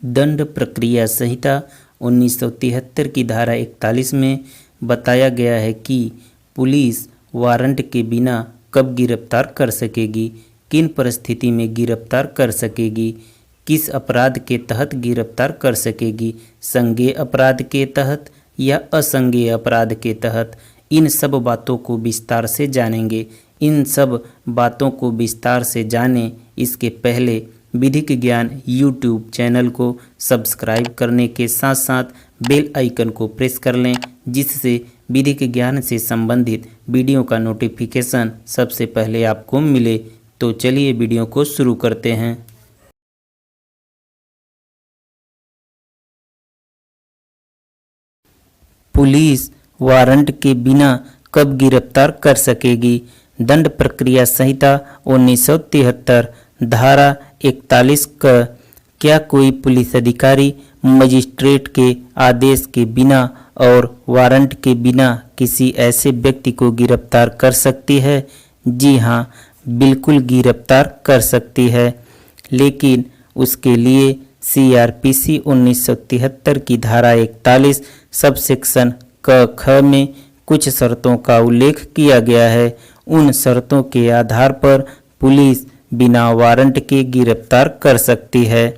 दंड प्रक्रिया संहिता 1973 की धारा 41 में बताया गया है कि पुलिस वारंट के बिना कब गिरफ्तार कर सकेगी, किन परिस्थिति में गिरफ्तार कर सकेगी, किस अपराध के तहत गिरफ्तार कर सकेगी, संज्ञेय अपराध के तहत या असंज्ञेय अपराध के तहत। इन सब बातों को विस्तार से जानेंगे। इन सब बातों को विस्तार से जानें इसके पहले विधिक ज्ञान यूट्यूब चैनल को सब्सक्राइब करने के साथ साथ बेल आइकन को प्रेस कर लें, जिससे विधिक ज्ञान से संबंधित वीडियो का नोटिफिकेशन सबसे पहले आपको मिले। तो चलिए वीडियो को शुरू करते हैं। पुलिस वारंट के बिना कब गिरफ्तार कर सकेगी। दंड प्रक्रिया संहिता 1973 धारा 41 का क्या कोई पुलिस अधिकारी मजिस्ट्रेट के आदेश के बिना और वारंट के बिना किसी ऐसे व्यक्ति को गिरफ्तार कर सकती है? जी हाँ, बिल्कुल गिरफ्तार कर सकती है, लेकिन उसके लिए CRPC 1973 की धारा 41 सब सेक्शन क ख में कुछ शर्तों का उल्लेख किया गया है। उन शर्तों के आधार पर पुलिस बिना वारंट के गिरफ्तार कर सकती है।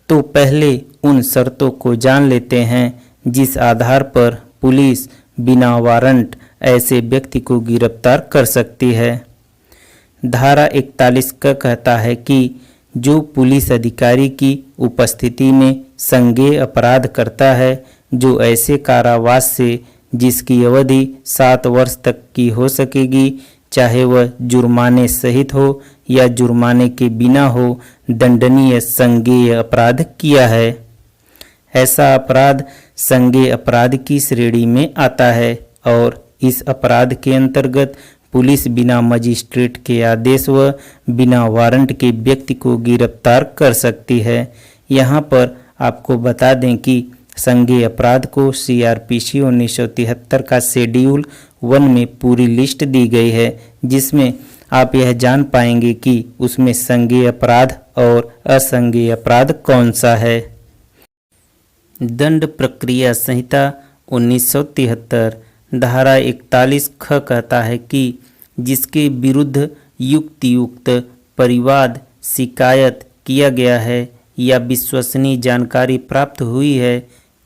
तो पहले उन शर्तों को जान लेते हैं जिस आधार पर पुलिस बिना वारंट ऐसे व्यक्ति को गिरफ्तार कर सकती है। धारा 41 का कहता है कि जो पुलिस अधिकारी की उपस्थिति में संज्ञेय अपराध करता है, जो ऐसे कारावास से जिसकी अवधि 7 वर्ष तक की हो सकेगी, चाहे वह जुर्माने सहित हो या जुर्माने के बिना हो, दंडनीय संज्ञेय अपराध किया है। ऐसा अपराध संज्ञेय अपराध की श्रेणी में आता है और इस अपराध के अंतर्गत पुलिस बिना मजिस्ट्रेट के आदेश व बिना वारंट के व्यक्ति को गिरफ्तार कर सकती है। यहाँ पर आपको बता दें कि संज्ञेय अपराध को CRPC 1973 का शेड्यूल 1 में पूरी लिस्ट दी गई है, जिसमें आप यह जान पाएंगे कि उसमें संज्ञेय अपराध और असंज्ञेय अपराध कौन सा है। दंड प्रक्रिया संहिता 1973 धारा 41 ख कहता है कि जिसके विरुद्ध युक्तियुक्त परिवाद शिकायत किया गया है या विश्वसनीय जानकारी प्राप्त हुई है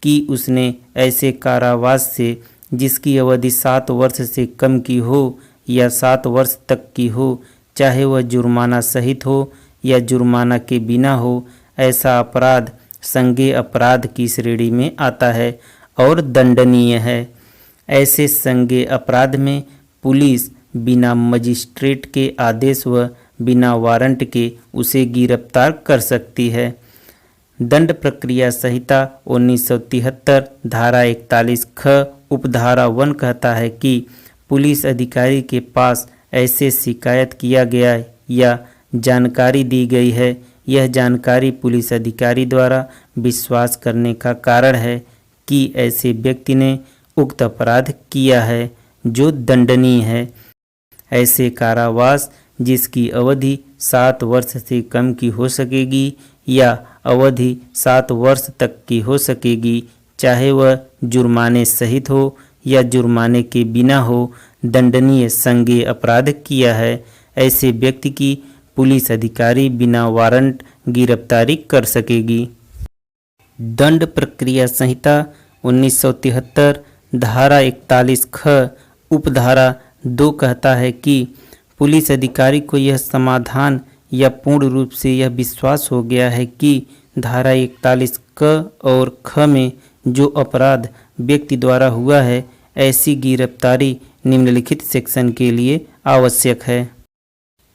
कि उसने ऐसे कारावास से जिसकी अवधि 7 वर्ष से कम की हो या 7 वर्ष तक की हो, चाहे वह जुर्माना सहित हो या जुर्माना के बिना हो, ऐसा अपराध संज्ञेय अपराध की श्रेणी में आता है और दंडनीय है। ऐसे संज्ञेय अपराध में पुलिस बिना मजिस्ट्रेट के आदेश व बिना वारंट के उसे गिरफ्तार कर सकती है। दंड प्रक्रिया संहिता 1973 धारा 41 ख उपधारा 1 कहता है कि पुलिस अधिकारी के पास ऐसे शिकायत किया गया या जानकारी दी गई है, यह जानकारी पुलिस अधिकारी द्वारा विश्वास करने का कारण है कि ऐसे व्यक्ति ने उक्त अपराध किया है जो दंडनीय है। ऐसे कारावास जिसकी अवधि 7 वर्ष से कम की हो सकेगी या अवधि 7 वर्ष तक की हो सकेगी, चाहे वह जुर्माने सहित हो या जुर्माने के बिना हो, दंडनीय संज्ञेय अपराध किया है, ऐसे व्यक्ति की पुलिस अधिकारी बिना वारंट गिरफ्तारी कर सकेगी। दंड प्रक्रिया संहिता 1973 धारा 41 ख उपधारा 2 कहता है कि पुलिस अधिकारी को यह समाधान या पूर्ण रूप से यह विश्वास हो गया है कि धारा 41 क और ख में जो अपराध व्यक्ति द्वारा हुआ है, ऐसी गिरफ्तारी निम्नलिखित सेक्शन के लिए आवश्यक है।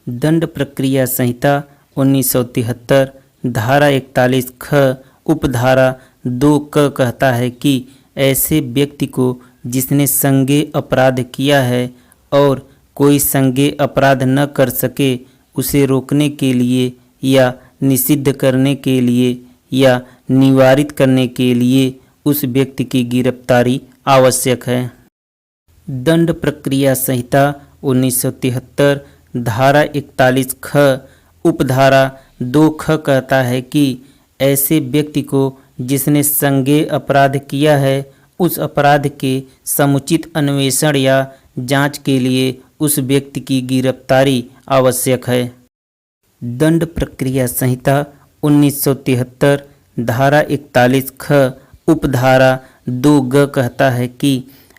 दंड प्रक्रिया संहिता 1973 धारा 41 ख उपधारा 2 क कहता है कि ऐसे व्यक्ति को जिसने संज्ञेय अपराध किया है और कोई संज्ञेय अपराध न कर सके, उसे रोकने के लिए या निषिद्ध करने के लिए या निवारित करने के लिए उस व्यक्ति की गिरफ्तारी आवश्यक है। दंड प्रक्रिया संहिता 1973 धारा 41 ख उपधारा 2 ख कहता है कि ऐसे व्यक्ति को जिसने संज्ञेय अपराध किया है उस अपराध के समुचित अन्वेषण या जांच के लिए उस व्यक्ति की गिरफ्तारी आवश्यक है। दंड प्रक्रिया संहिता 1973 धारा 41 ख उपधारा 2 ग कहता है कि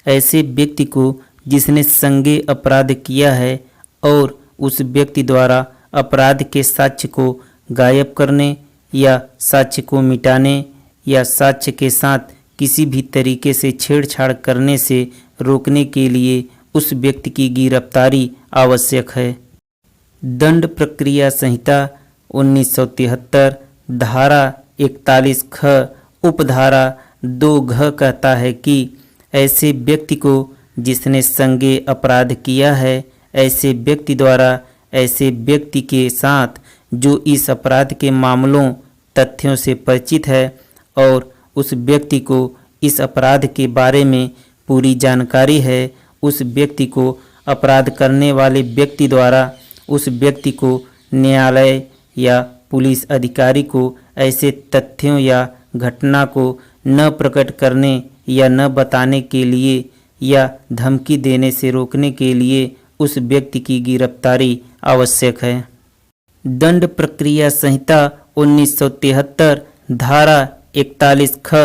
ऐसे व्यक्ति को जिसने संज्ञेय अपराध किया है और उस व्यक्ति द्वारा अपराध के साक्ष्य को गायब करने या साक्ष्य को मिटाने या साक्ष्य के साथ किसी भी तरीके से छेड़छाड़ करने से रोकने के लिए उस व्यक्ति की गिरफ्तारी आवश्यक है। दंड प्रक्रिया संहिता 1973 धारा 41 ख उपधारा 2 घ कहता है कि ऐसे व्यक्ति को जिसने संज्ञेय अपराध किया है ऐसे व्यक्ति द्वारा ऐसे व्यक्ति के साथ जो इस अपराध के मामलों तथ्यों से परिचित है और उस व्यक्ति को इस अपराध के बारे में पूरी जानकारी है, उस व्यक्ति को अपराध करने वाले व्यक्ति द्वारा उस व्यक्ति को न्यायालय या पुलिस अधिकारी को ऐसे तथ्यों या घटना को न प्रकट करने या न बताने के लिए या धमकी देने से रोकने के लिए उस व्यक्ति की गिरफ्तारी आवश्यक है। दंड प्रक्रिया संहिता 1973 धारा 41 ख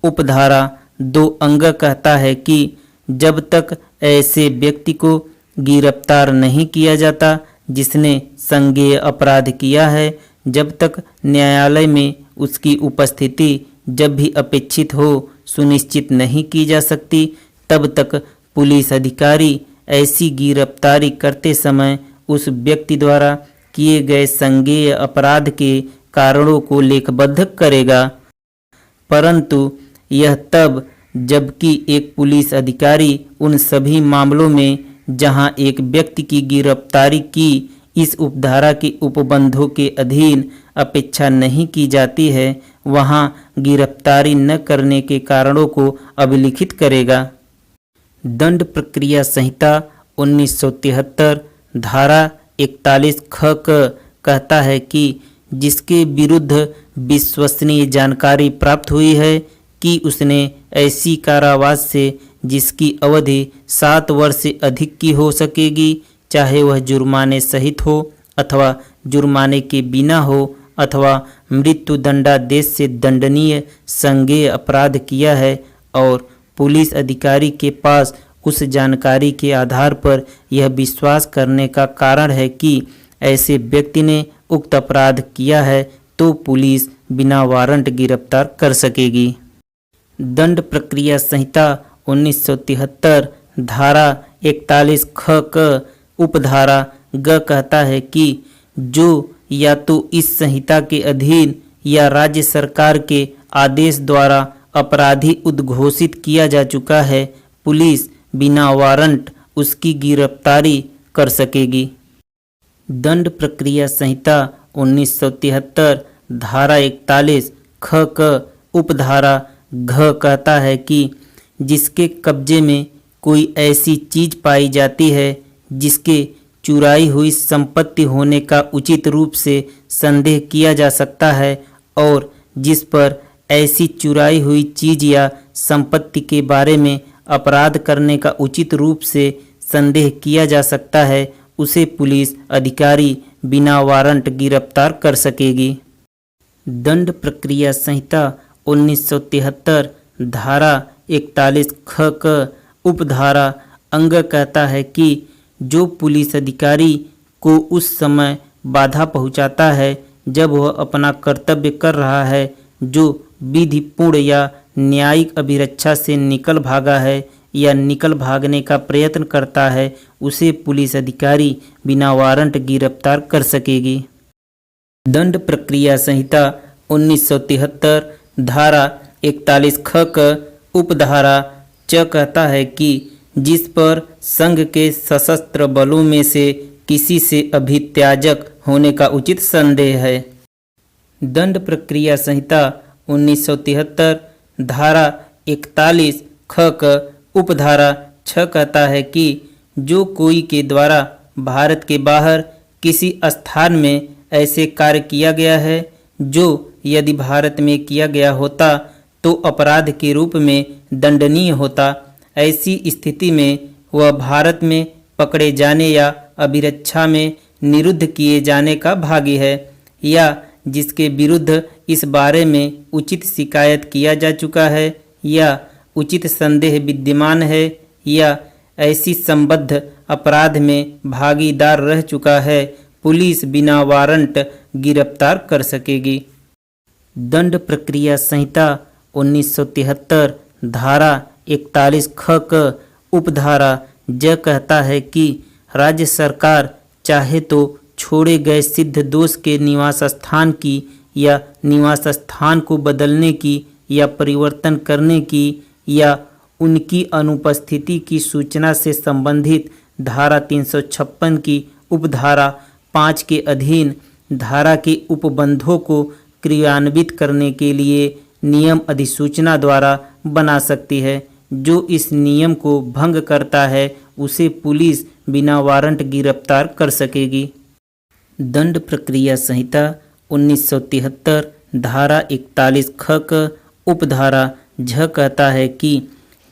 उपधारा 2 अंग कहता है कि जब तक ऐसे व्यक्ति को गिरफ्तार नहीं किया जाता जिसने संज्ञेय अपराध किया है, जब तक न्यायालय में उसकी उपस्थिति जब भी अपेक्षित हो सुनिश्चित नहीं की जा सकती, तब तक पुलिस अधिकारी ऐसी गिरफ्तारी करते समय उस व्यक्ति द्वारा किए गए संज्ञेय अपराध के कारणों को लेखबद्ध करेगा। परंतु यह तब जबकि एक पुलिस अधिकारी उन सभी मामलों में जहां एक व्यक्ति की गिरफ्तारी की इस उपधारा के उपबंधों के अधीन अपेक्षा नहीं की जाती है, वहां गिरफ्तारी न करने के कारणों को अभिलिखित करेगा। दंड प्रक्रिया संहिता 1973 धारा 41 ख कहता है कि जिसके विरुद्ध विश्वसनीय जानकारी प्राप्त हुई है कि उसने ऐसी कारावास से जिसकी अवधि 7 वर्ष से अधिक की हो सकेगी, चाहे वह जुर्माने सहित हो अथवा जुर्माने के बिना हो अथवा मृत्यु दंडादेश से दंडनीय संज्ञेय अपराध किया है और पुलिस अधिकारी के पास उस जानकारी के आधार पर यह विश्वास करने का कारण है कि ऐसे व्यक्ति ने उक्त अपराध किया है, तो पुलिस बिना वारंट गिरफ्तार कर सकेगी। दंड प्रक्रिया संहिता 1973 धारा 41 ख उपधारा ग कहता है कि जो या तो इस संहिता के अधीन या राज्य सरकार के आदेश द्वारा अपराधी उद्घोषित किया जा चुका है, पुलिस बिना वारंट उसकी गिरफ्तारी कर सकेगी। दंड प्रक्रिया संहिता 1973 धारा 41 ख उपधारा घ कहता है कि जिसके कब्जे में कोई ऐसी चीज पाई जाती है जिसके चुराई हुई संपत्ति होने का उचित रूप से संदेह किया जा सकता है और जिस पर ऐसी चुराई हुई चीज या संपत्ति के बारे में अपराध करने का उचित रूप से संदेह किया जा सकता है, उसे पुलिस अधिकारी बिना वारंट गिरफ्तार कर सकेगी। दंड प्रक्रिया संहिता 1973 धारा 41 ख उपधारा अंग कहता है कि जो पुलिस अधिकारी को उस समय बाधा पहुंचाता है जब वह अपना कर्तव्य कर रहा है, जो विधिपूर्ण या न्यायिक अभिरक्षा से निकल भागा है या निकल भागने का प्रयत्न करता है, उसे पुलिस अधिकारी बिना वारंट गिरफ्तार कर सकेगी। दंड प्रक्रिया संहिता 1973 धारा 41 ख उपधारा च कहता है कि जिस पर संघ के सशस्त्र बलों में से किसी से अभित्याजक होने का उचित संदेह है। दंड प्रक्रिया संहिता 1973 धारा 41 ख उपधारा 6 कहता है कि जो कोई के द्वारा भारत के बाहर किसी स्थान में ऐसे कार्य किया गया है जो यदि भारत में किया गया होता तो अपराध के रूप में दंडनीय होता। ऐसी स्थिति में वह भारत में पकड़े जाने या अभिरक्षा में निरुद्ध किए जाने का भागी है, या जिसके विरुद्ध इस बारे में उचित शिकायत किया जा चुका है या उचित संदेह विद्यमान है या ऐसी संबद्ध अपराध में भागीदार रह चुका है, पुलिस बिना वारंट गिरफ्तार कर सकेगी। दंड प्रक्रिया संहिता 1973 धारा 41 ख क उपधारा ज कहता है कि राज्य सरकार चाहे तो छोड़े गए सिद्ध दोष के निवास स्थान की या निवास स्थान को बदलने की या परिवर्तन करने की या उनकी अनुपस्थिति की सूचना से संबंधित धारा 356 की उपधारा 5 के अधीन धारा के उपबंधों को क्रियान्वित करने के लिए नियम अधिसूचना द्वारा बना सकती है। जो इस नियम को भंग करता है उसे पुलिस बिना वारंट गिरफ्तार कर सकेगी। दंड प्रक्रिया संहिता 1973 धारा 41 ख क उपधारा झ कहता है कि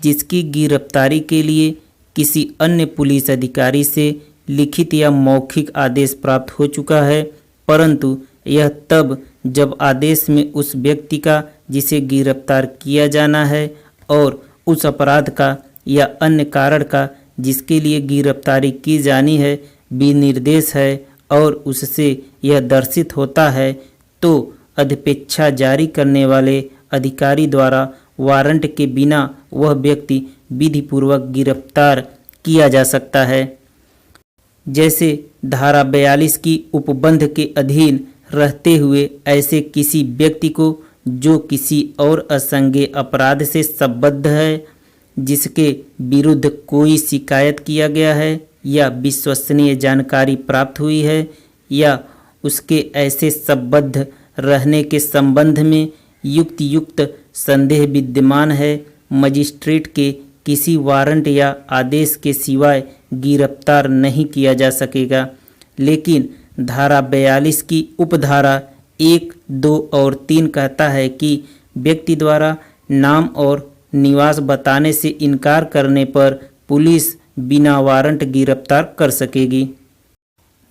जिसकी गिरफ्तारी के लिए किसी अन्य पुलिस अधिकारी से लिखित या मौखिक आदेश प्राप्त हो चुका है, परंतु यह तब जब आदेश में उस व्यक्ति का जिसे गिरफ्तार किया जाना है और उस अपराध का या अन्य कारण का जिसके लिए गिरफ्तारी की जानी है विनिर्देश है और उससे यह दर्शित होता है, तो अधिपेक्षा जारी करने वाले अधिकारी द्वारा वारंट के बिना वह व्यक्ति विधिपूर्वक गिरफ्तार किया जा सकता है। जैसे धारा 42 की उपबंध के अधीन रहते हुए ऐसे किसी व्यक्ति को जो किसी और असंज्ञेय अपराध से संबद्ध है, जिसके विरुद्ध कोई शिकायत किया गया है या विश्वसनीय जानकारी प्राप्त हुई है या उसके ऐसे संबद्ध रहने के संबंध में युक्त संदेह विद्यमान है, मजिस्ट्रेट के किसी वारंट या आदेश के सिवाय गिरफ्तार नहीं किया जा सकेगा। लेकिन धारा 42 की उपधारा 1, 2 और 3 कहता है कि व्यक्ति द्वारा नाम और निवास बताने से इनकार करने पर पुलिस बिना वारंट गिरफ्तार कर सकेगी।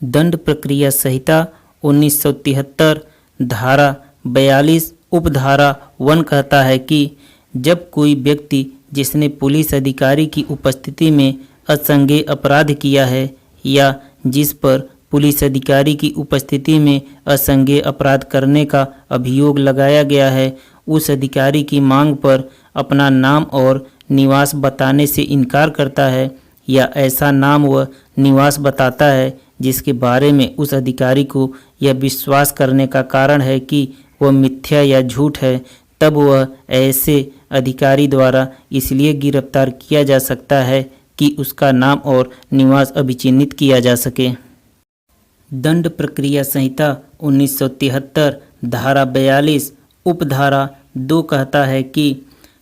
दंड प्रक्रिया संहिता 1973 धारा 42 उपधारा 1 कहता है कि जब कोई व्यक्ति जिसने पुलिस अधिकारी की उपस्थिति में असंज्ञेय अपराध किया है या जिस पर पुलिस अधिकारी की उपस्थिति में असंज्ञेय अपराध करने का अभियोग लगाया गया है, उस अधिकारी की मांग पर अपना नाम और निवास बताने से इनकार करता है या ऐसा नाम व निवास बताता है जिसके बारे में उस अधिकारी को यह विश्वास करने का कारण है कि वह मिथ्या या झूठ है, तब वह ऐसे अधिकारी द्वारा इसलिए गिरफ्तार किया जा सकता है कि उसका नाम और निवास अभिचिह्नित किया जा सके। दंड प्रक्रिया संहिता 1973 धारा 42 उपधारा 2 कहता है कि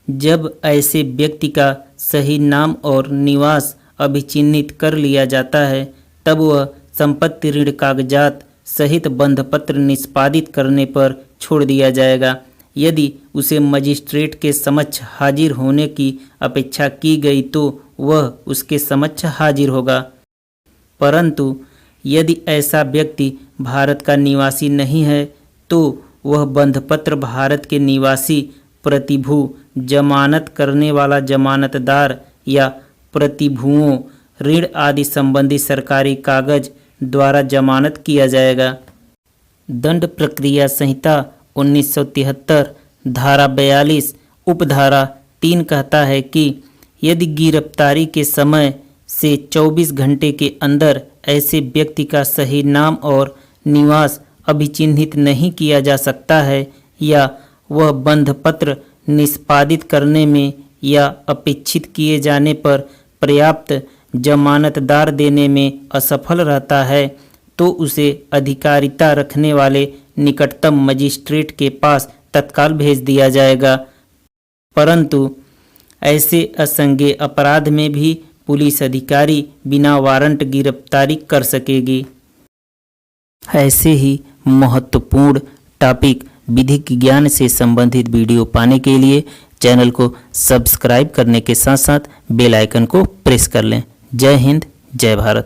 जब ऐसे व्यक्ति का सही नाम और निवास अभिचिह्नित कर लिया जाता है, तब वह संपत्ति ऋण कागजात सहित बंधपत्र निष्पादित करने पर छोड़ दिया जाएगा। यदि उसे मजिस्ट्रेट के समक्ष हाजिर होने की अपेक्षा की गई तो वह उसके समक्ष हाजिर होगा, परंतु यदि ऐसा व्यक्ति भारत का निवासी नहीं है तो वह बंधपत्र भारत के निवासी प्रतिभू, जमानत करने वाला जमानतदार या प्रतिभुओं, ऋण आदि संबंधी सरकारी कागज द्वारा जमानत किया जाएगा। दंड प्रक्रिया संहिता 1973 धारा 42 उपधारा 3 कहता है कि यदि गिरफ्तारी के समय से 24 घंटे के अंदर ऐसे व्यक्ति का सही नाम और निवास अभिचिह्नित नहीं किया जा सकता है या वह बंधपत्र निष्पादित करने में या अपेक्षित किए जाने पर पर्याप्त जमानतदार देने में असफल रहता है, तो उसे अधिकारिता रखने वाले निकटतम मजिस्ट्रेट के पास तत्काल भेज दिया जाएगा। परंतु ऐसे असंज्ञेय अपराध में भी पुलिस अधिकारी बिना वारंट गिरफ्तारी कर सकेगी। ऐसे ही महत्वपूर्ण टॉपिक विधिक ज्ञान से संबंधित वीडियो पाने के लिए चैनल को सब्सक्राइब करने के साथ साथ बेल आइकन को प्रेस कर लें। जय हिंद, जय भारत।